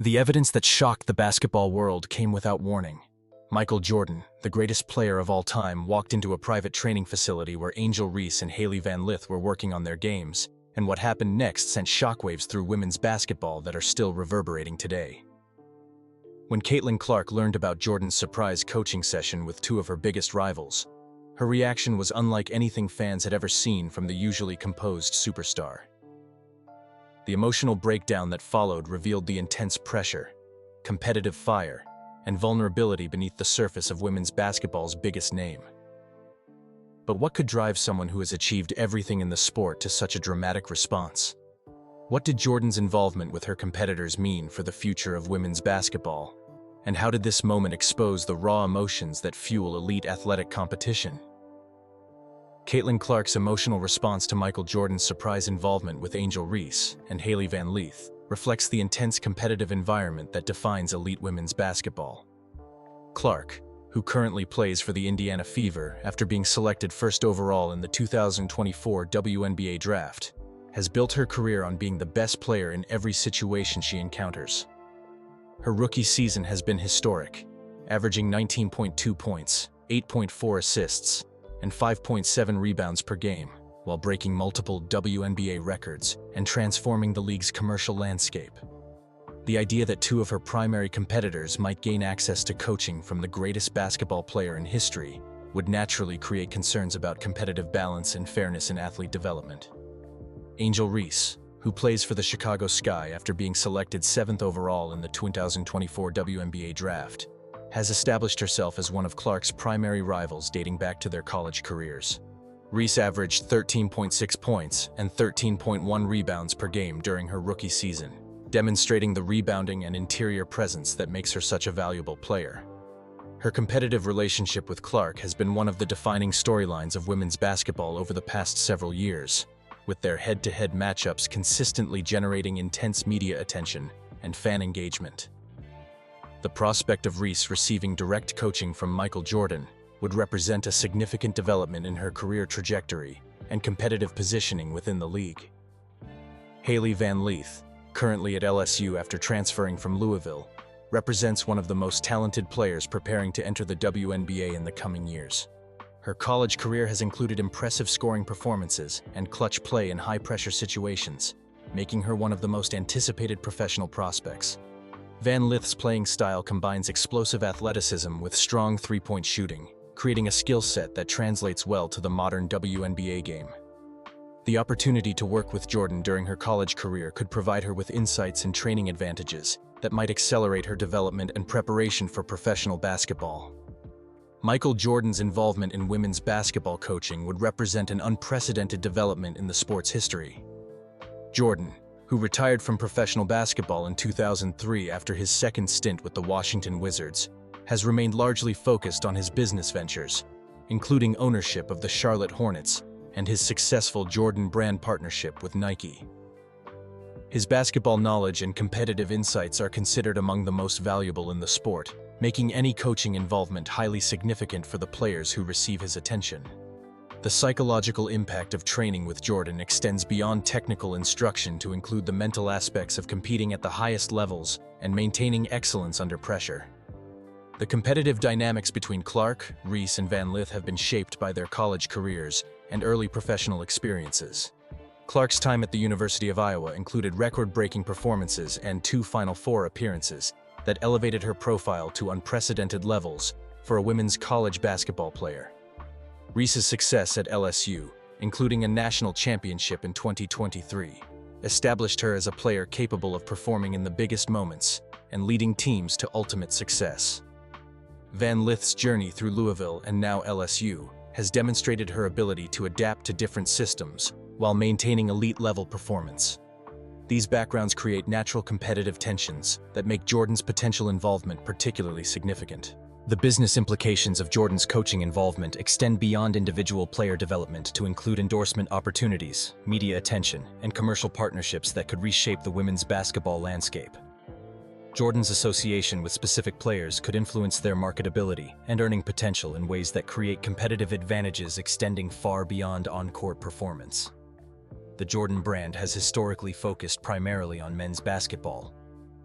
The evidence that shocked the basketball world came without warning. Michael Jordan, the greatest player of all time, walked into a private training facility where Angel Reese and Hailey Van Lith were working on their games, and what happened next sent shockwaves through women's basketball that are still reverberating today. When Caitlin Clark learned about Jordan's surprise coaching session with two of her biggest rivals, her reaction was unlike anything fans had ever seen from the usually composed superstar. The emotional breakdown that followed revealed the intense pressure, competitive fire, and vulnerability beneath the surface of women's basketball's biggest name. But what could drive someone who has achieved everything in the sport to such a dramatic response? What did Jordan's involvement with her competitors mean for the future of women's basketball? And how did this moment expose the raw emotions that fuel elite athletic competition? Caitlin Clark's emotional response to Michael Jordan's surprise involvement with Angel Reese and Hailey Van Lith reflects the intense competitive environment that defines elite women's basketball. Clark, who currently plays for the Indiana Fever after being selected first overall in the 2024 WNBA draft, has built her career on being the best player in every situation she encounters. Her rookie season has been historic, averaging 19.2 points, 8.4 assists, and 5.7 rebounds per game, while breaking multiple WNBA records and transforming the league's commercial landscape. The idea that two of her primary competitors might gain access to coaching from the greatest basketball player in history would naturally create concerns about competitive balance and fairness in athlete development. Angel Reese, who plays for the Chicago Sky after being selected 7th overall in the 2024 WNBA draft, has established herself as one of Clark's primary rivals dating back to their college careers. Reese averaged 13.6 points and 13.1 rebounds per game during her rookie season, demonstrating the rebounding and interior presence that makes her such a valuable player. Her competitive relationship with Clark has been one of the defining storylines of women's basketball over the past several years, with their head-to-head matchups consistently generating intense media attention and fan engagement. The prospect of Reese receiving direct coaching from Michael Jordan would represent a significant development in her career trajectory and competitive positioning within the league. Hailey Van Lith, currently at LSU after transferring from Louisville, represents one of the most talented players preparing to enter the WNBA in the coming years. Her college career has included impressive scoring performances and clutch play in high-pressure situations, making her one of the most anticipated professional prospects. Van Lith's playing style combines explosive athleticism with strong three-point shooting, creating a skill set that translates well to the modern WNBA game. The opportunity to work with Jordan during her college career could provide her with insights and training advantages that might accelerate her development and preparation for professional basketball. Michael Jordan's involvement in women's basketball coaching would represent an unprecedented development in the sport's history. Jordan, who retired from professional basketball in 2003 after his second stint with the Washington Wizards, has remained largely focused on his business ventures, including ownership of the Charlotte Hornets and his successful Jordan brand partnership with Nike. His basketball knowledge and competitive insights are considered among the most valuable in the sport, making any coaching involvement highly significant for the players who receive his attention. The psychological impact of training with Jordan extends beyond technical instruction to include the mental aspects of competing at the highest levels and maintaining excellence under pressure. The competitive dynamics between Clark, Reese, and Van Lith have been shaped by their college careers and early professional experiences. Clark's time at the University of Iowa included record-breaking performances and 2 Final Four appearances that elevated her profile to unprecedented levels for a women's college basketball player. Reese's success at LSU, including a national championship in 2023, established her as a player capable of performing in the biggest moments and leading teams to ultimate success. Van Lith's journey through Louisville and now LSU has demonstrated her ability to adapt to different systems while maintaining elite-level performance. These backgrounds create natural competitive tensions that make Jordan's potential involvement particularly significant. The business implications of Jordan's coaching involvement extend beyond individual player development to include endorsement opportunities, media attention, and commercial partnerships that could reshape the women's basketball landscape. Jordan's association with specific players could influence their marketability and earning potential in ways that create competitive advantages extending far beyond on-court performance. The Jordan brand has historically focused primarily on men's basketball.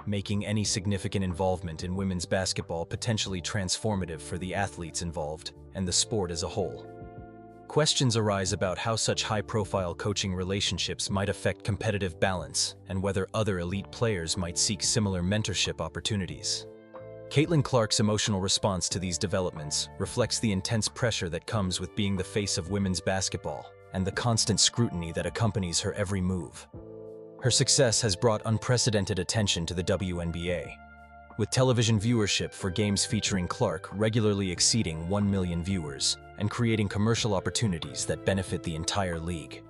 making any significant involvement in women's basketball potentially transformative for the athletes involved and the sport as a whole. Questions arise about how such high-profile coaching relationships might affect competitive balance and whether other elite players might seek similar mentorship opportunities. Caitlin Clark's emotional response to these developments reflects the intense pressure that comes with being the face of women's basketball and the constant scrutiny that accompanies her every move. Her success has brought unprecedented attention to the WNBA, with television viewership for games featuring Clark regularly exceeding 1 million viewers and creating commercial opportunities that benefit the entire league.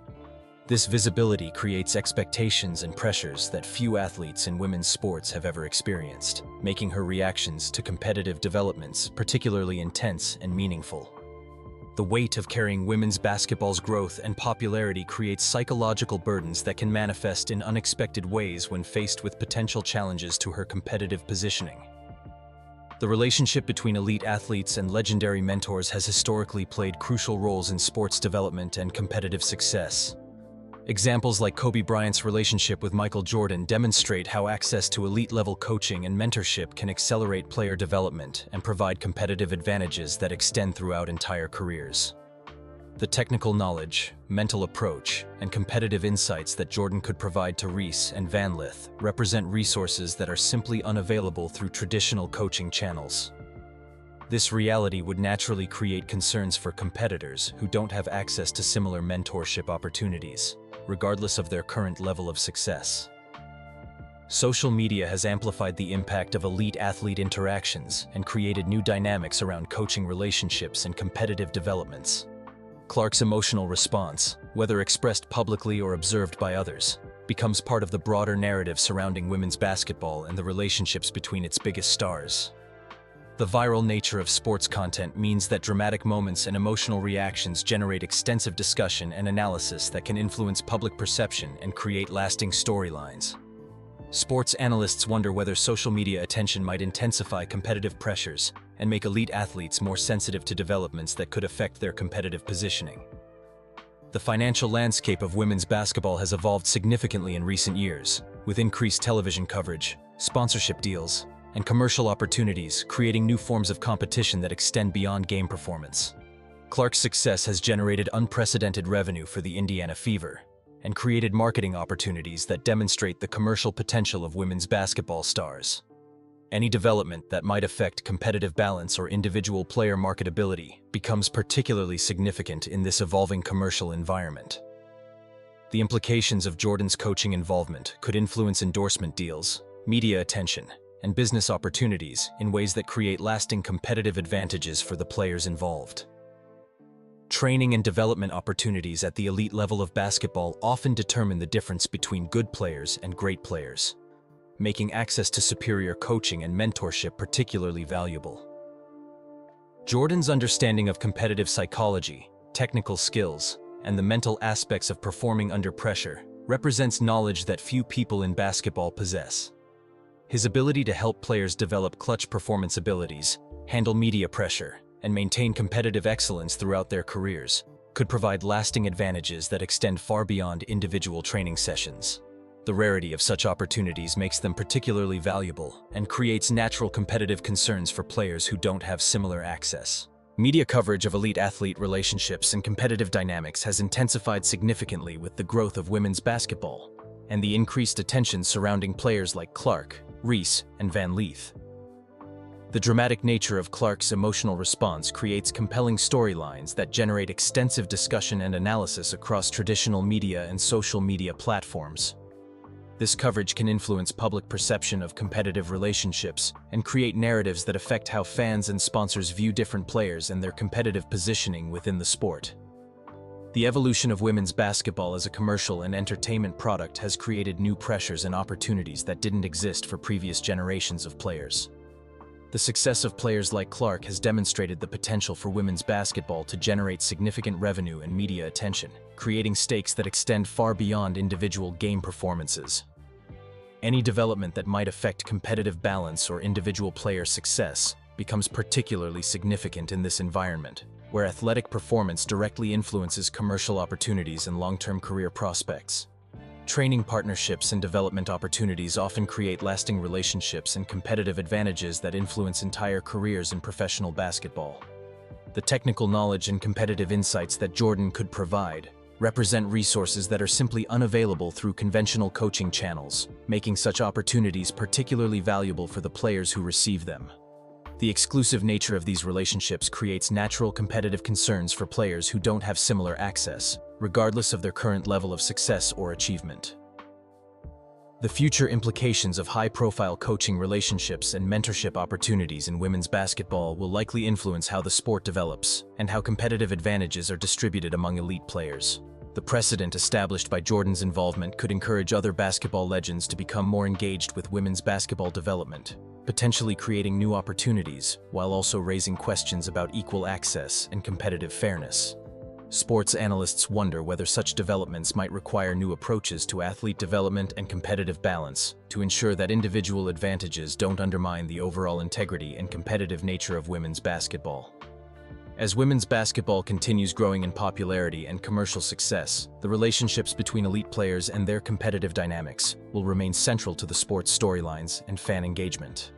This visibility creates expectations and pressures that few athletes in women's sports have ever experienced, making her reactions to competitive developments particularly intense and meaningful. The weight of carrying women's basketball's growth and popularity creates psychological burdens that can manifest in unexpected ways when faced with potential challenges to her competitive positioning. The relationship between elite athletes and legendary mentors has historically played crucial roles in sports development and competitive success. Examples like Kobe Bryant's relationship with Michael Jordan demonstrate how access to elite-level coaching and mentorship can accelerate player development and provide competitive advantages that extend throughout entire careers. The technical knowledge, mental approach, and competitive insights that Jordan could provide to Reese and Van Lith represent resources that are simply unavailable through traditional coaching channels. This reality would naturally create concerns for competitors who don't have access to similar mentorship opportunities, regardless of their current level of success. Social media has amplified the impact of elite athlete interactions and created new dynamics around coaching relationships and competitive developments. Clark's emotional response, whether expressed publicly or observed by others, becomes part of the broader narrative surrounding women's basketball and the relationships between its biggest stars. The viral nature of sports content means that dramatic moments and emotional reactions generate extensive discussion and analysis that can influence public perception and create lasting storylines. Sports analysts wonder whether social media attention might intensify competitive pressures and make elite athletes more sensitive to developments that could affect their competitive positioning. The financial landscape of women's basketball has evolved significantly in recent years, with increased television coverage, sponsorship deals, and commercial opportunities, creating new forms of competition that extend beyond game performance. Clark's success has generated unprecedented revenue for the Indiana Fever and created marketing opportunities that demonstrate the commercial potential of women's basketball stars. Any development that might affect competitive balance or individual player marketability becomes particularly significant in this evolving commercial environment. The implications of Jordan's coaching involvement could influence endorsement deals, media attention, and business opportunities in ways that create lasting competitive advantages for the players involved. Training and development opportunities at the elite level of basketball often determine the difference between good players and great players, making access to superior coaching and mentorship particularly valuable. Jordan's understanding of competitive psychology, technical skills, and the mental aspects of performing under pressure represents knowledge that few people in basketball possess. His ability to help players develop clutch performance abilities, handle media pressure, and maintain competitive excellence throughout their careers could provide lasting advantages that extend far beyond individual training sessions. The rarity of such opportunities makes them particularly valuable and creates natural competitive concerns for players who don't have similar access. Media coverage of elite athlete relationships and competitive dynamics has intensified significantly with the growth of women's basketball and the increased attention surrounding players like Clark, Reese, and Van Lith. The dramatic nature of Clark's emotional response creates compelling storylines that generate extensive discussion and analysis across traditional media and social media platforms. This coverage can influence public perception of competitive relationships and create narratives that affect how fans and sponsors view different players and their competitive positioning within the sport. The evolution of women's basketball as a commercial and entertainment product has created new pressures and opportunities that didn't exist for previous generations of players. The success of players like Clark has demonstrated the potential for women's basketball to generate significant revenue and media attention, creating stakes that extend far beyond individual game performances. Any development that might affect competitive balance or individual player success becomes particularly significant in this environment, where athletic performance directly influences commercial opportunities and long-term career prospects. Training partnerships and development opportunities often create lasting relationships and competitive advantages that influence entire careers in professional basketball. The technical knowledge and competitive insights that Jordan could provide represent resources that are simply unavailable through conventional coaching channels, making such opportunities particularly valuable for the players who receive them. The exclusive nature of these relationships creates natural competitive concerns for players who don't have similar access, regardless of their current level of success or achievement. The future implications of high-profile coaching relationships and mentorship opportunities in women's basketball will likely influence how the sport develops and how competitive advantages are distributed among elite players. The precedent established by Jordan's involvement could encourage other basketball legends to become more engaged with women's basketball development, potentially creating new opportunities while also raising questions about equal access and competitive fairness. Sports analysts wonder whether such developments might require new approaches to athlete development and competitive balance to ensure that individual advantages don't undermine the overall integrity and competitive nature of women's basketball. As women's basketball continues growing in popularity and commercial success, the relationships between elite players and their competitive dynamics will remain central to the sport's storylines and fan engagement.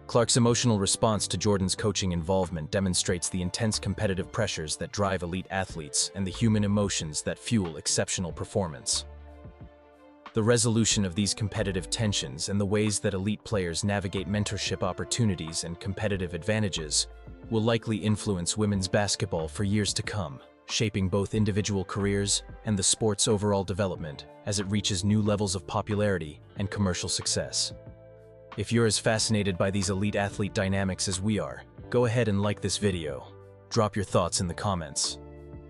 Clark's emotional response to Jordan's coaching involvement demonstrates the intense competitive pressures that drive elite athletes and the human emotions that fuel exceptional performance. The resolution of these competitive tensions and the ways that elite players navigate mentorship opportunities and competitive advantages will likely influence women's basketball for years to come, shaping both individual careers and the sport's overall development as it reaches new levels of popularity and commercial success. If you're as fascinated by these elite athlete dynamics as we are, go ahead and like this video. Drop your thoughts in the comments.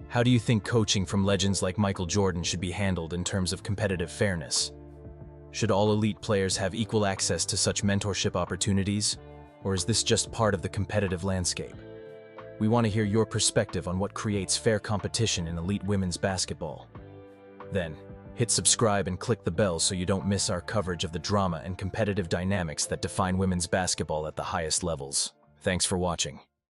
How do you think coaching from legends like Michael Jordan should be handled in terms of competitive fairness? Should all elite players have equal access to such mentorship opportunities, or is this just part of the competitive landscape? We want to hear your perspective on what creates fair competition in elite women's basketball. Then, hit subscribe and click the bell so you don't miss our coverage of the drama and competitive dynamics that define women's basketball at the highest levels. Thanks for watching.